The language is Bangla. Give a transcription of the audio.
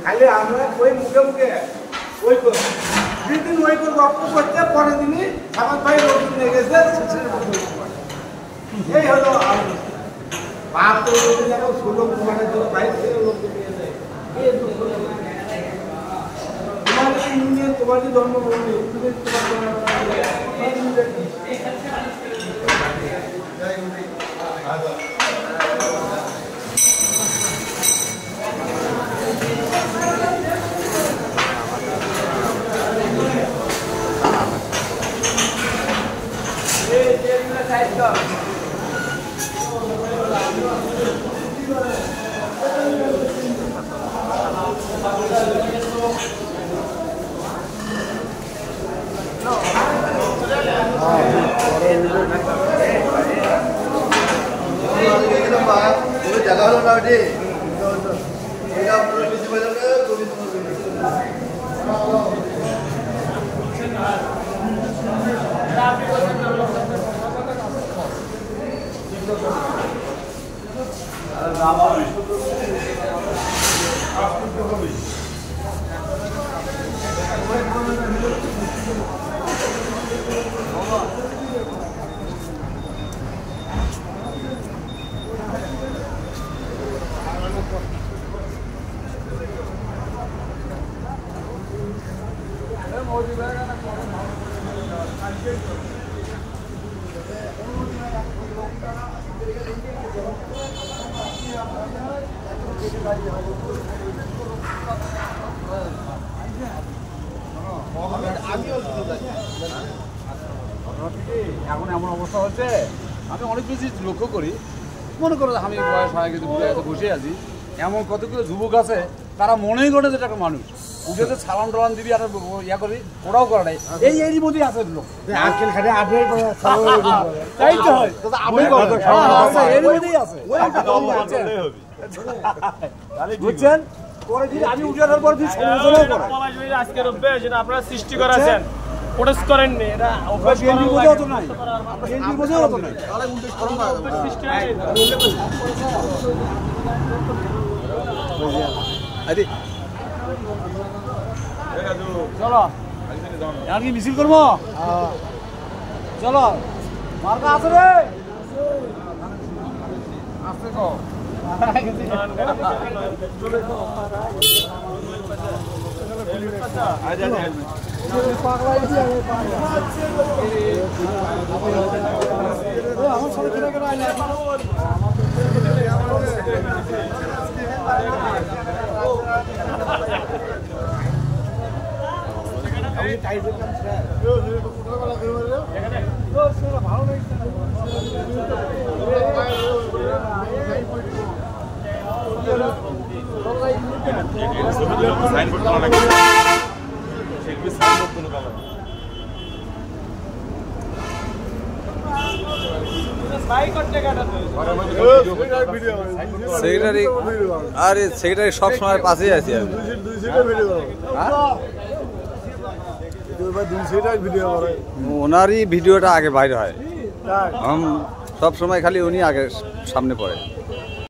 খালি আমরা ওই মুখে মুখে ওই যেদিন ওই করে গল্প করতে পরের দিনই সামাদ ভাই লোক নিয়ে গেছে এই হলো বাপ তো ষোলো কুমারের জন্য বাইরে থেকে লোক নিয়ে যায় তোমার ইউনিয়ন তোমার যে জন্মভূমি जगह लो ना बेटे এখন এমন অবস্থা হচ্ছে আমি অনেক বেশি লক্ষ্য করি মনে করো আমি বয়স হয়ে গেছে বসে আছি এমন কতগুলো যুবক আছে তারা মনেই করে যে একটা মানুষ উঠে তো সালাম টালাম দিবি আর ইয়া করবি ওরাও করে নাই এই মধ্যেই আছে লোক তাই তো হয় এর মধ্যেই আছে বুঝছেন আমি উঠে আসার পর আজকের অভ্যাস যেটা আপনারা সৃষ্টি করেছেন প্রোটেস্ট করেননি এটা অভ্যাস হতো নাই হতো নাই চলো আর কি মিছিল করবো চলো মার্কা আছে রে আসতে কো সেক্রেটারি আরে সেক্রেটারি সব সময় পাশেই আছি আমি ওনারই ভিডিওটা আগে বাইরে হয় সব সময় খালি উনি আগে সামনে পড়ে